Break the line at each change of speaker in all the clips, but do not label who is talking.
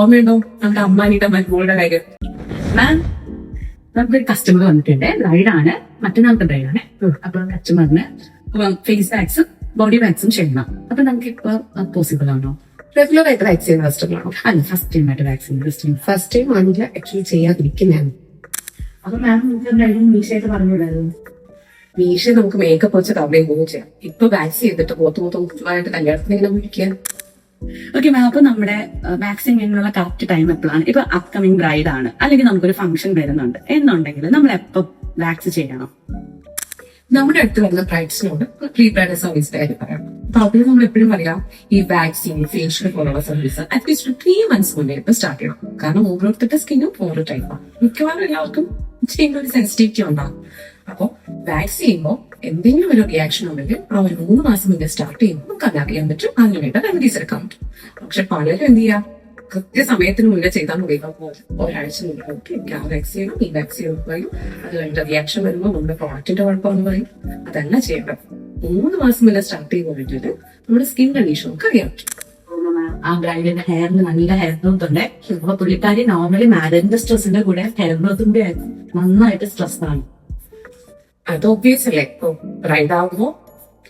ഓർമ്മയുണ്ടോ നമ്മുടെ അമ്മാനിയുടെ മരുമോളുടെ കാര്യം?
മാം, നമുക്കൊരു കസ്റ്റമർ വന്നിട്ടുണ്ട്. ബ്രൈഡാണ്, മറ്റന്നാളത്തെ ബ്രൈഡാണ്. അപ്പൊ കസ്റ്റമറിന് ഫേസ് വാക്സും ബോഡി വാക്സും ചെയ്യണം. അപ്പൊ നമുക്ക് ഇപ്പൊ പോസിബിൾ ആണോ?
റെഗുലർ ആയിട്ട് വാക്സിൻ ചെയ്യുന്ന കസ്റ്റമറാണോ?
അല്ല, ഫസ്റ്റ് ടൈം ആയിട്ട് വാക്സിൻ
ഫസ്റ്റ് ടൈം ആണെങ്കിൽ ആക്ച്വലി ചെയ്യാതിരിക്കുന്നതാണ്.
അപ്പൊ മാം മീശയായിട്ട് പറഞ്ഞുകൂടായിരുന്നു.
മീശ നമുക്ക് മേക്കപ്പ് വെച്ച് കവർ ചെയ്യുകയും ചെയ്യാം. ഇപ്പൊ വാക്സിൻ ചെയ്തിട്ട് പോത്തുമായിട്ട് കല്യാണത്തിന് ഇങ്ങനെ വിളിക്കാൻ.
ഓക്കെ മാം, അപ്പൊ നമ്മുടെ വാക്സിൻ ചെയ്യാനുള്ള കറക്റ്റ് ടൈം എപ്പോഴാണ്? ഇപ്പൊ അപ്കമിങ് ബ്രൈഡ് ആണ്, അല്ലെങ്കിൽ നമുക്കൊരു ഫംഗ്ഷൻ വരുന്നുണ്ട് എന്നുണ്ടെങ്കിൽ നമ്മൾ എപ്പോ വാക്സിൻ ചെയ്യണം?
നമ്മുടെ അടുത്ത് വരുന്ന ബ്രൈഡ്സിനോട് പ്രീ ബ്രൈഡൽ സർവീസിന്റെ കാര്യം പറയാം. അപ്പൊ അവിടെ നമ്മൾ എപ്പോഴും പറയാം ഈ വാക്സിൻ ഫേഷ്യൽ പോലുള്ള സർവീസ് അറ്റ്ലീസ്റ്റ് 3 months മുന്നേ ഇപ്പൊ സ്റ്റാർട്ട് ചെയ്യണം. കാരണം ഓരോരുത്തരുടെ സ്കിന്നും ഓരോ ടൈപ്പാണ്. മിക്കവാറും എല്ലാവർക്കും ചെയ്യുന്ന ഒരു സെൻസിറ്റിവിറ്റി ഉണ്ടാകും. അപ്പൊ വാക്സിൻ ചെയ്യുമ്പോൾ എന്തെങ്കിലും ഒരു റിയാക്ഷൻ ഉണ്ടെങ്കിൽ ആ ഒരു 3 മാസം മുന്നേ സ്റ്റാർട്ട് ചെയ്യുമ്പോൾ നമുക്ക് അത് അറിയാൻ പറ്റും. അതിനുവേണ്ട റെമഡീസ് എടുക്കാൻ പറ്റും. പക്ഷെ പലരും എന്ത് ചെയ്യാം, കൃത്യസമയത്തിന് മുന്നേ ചെയ്താൽ മതി. ഒരാഴ്ച മുന്നേ എനിക്ക് ആ വാക്സിൻ ചെയ്യണം, ഈ വാക്സിൻ പറയും, അത് കഴിഞ്ഞ റിയാക്ഷൻ വരുമ്പോൾ നമ്മുടെ പ്രോഡക്റ്റിന്റെ കുഴപ്പമെന്ന് പറയും. അതല്ല ചെയ്യേണ്ടത്. 3 മാസം മുന്നേ സ്റ്റാർട്ട് ചെയ്യുമ്പോൾ വേണ്ടിയിട്ട് നമ്മുടെ സ്കിൻ കണ്ടീഷൻ നമുക്ക് അറിയാൻ പറ്റും.
ആ ബ്രൈഡിന്റെ ഹെയറിന് നല്ല ഹെയർ ഗ്രോത്ത് ഉണ്ട്. അപ്പൊ പുള്ളിക്കാരി നോർമലി മാരേജിന്റെ സ്ട്രെസ്സിന്റെ കൂടെ ഹെയർ ഗ്രോത്തിന്റെ നന്നായിട്ട് സ്ട്രെസ് ആണ്.
അത് ഒബ്വിയസ് അല്ലേ. ഇപ്പൊ ബ്രൈഡ് ആകുമ്പോൾ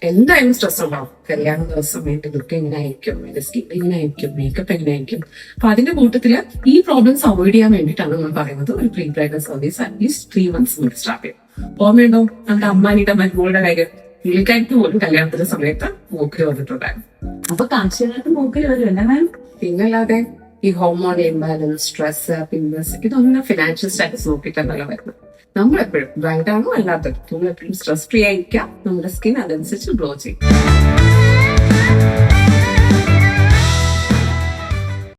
എന്തായാലും സ്ട്രെസ് ഉണ്ടാവും. കല്യാണ ദിവസം എന്റെ ലുക്ക് എങ്ങനെ ആയിരിക്കും, എന്റെ സ്കിൻ എങ്ങനെ ആയിരിക്കും, മേക്കപ്പ് എങ്ങനെ ആയിരിക്കും. അപ്പൊ അതിന്റെ കൂട്ടത്തില് ഈ പ്രോബ്ലംസ് അവോയ്ഡ് ചെയ്യാൻ വേണ്ടിയിട്ടാണ് നമ്മൾ പറയുന്നത് ഒരു pre bridal service at least 3 months മുന്നേ സ്റ്റാർട്ട് ചെയ്യും. ഓർമ്മയുണ്ടോ നമ്മുടെ അമ്മാനിയുടെ മരുമോളുടെ കാര്യം? പുള്ളിക്കാർക്ക് പോലും കല്യാണത്തിന്റെ സമയത്ത് മൂക്കിൽ വന്നിട്ടുണ്ടായിരുന്നു.
അപ്പൊ കാഴ്ചയായിട്ട് മൂക്കിൽ വരുമല്ലേ മാം?
പിന്നല്ലാതെ ഈ ഹോർമോൺ ഇംബാലൻസ്, സ്ട്രെസ്, പിന്നസ്, ഇതൊന്നും ഫിനാൻഷ്യൽ സ്റ്റാറ്റസ് നോക്കിയിട്ടല്ല വരുന്നത്. നമ്മളെപ്പോഴും ബ്രൈഡാണോ അല്ലാത്തത് നമ്മളെപ്പോഴും സ്ട്രെസ് ഫ്രീ ആയിരിക്കാം. നമ്മുടെ സ്കിൻ അതനുസരിച്ച് ഗ്ലോ ചെയ്യും.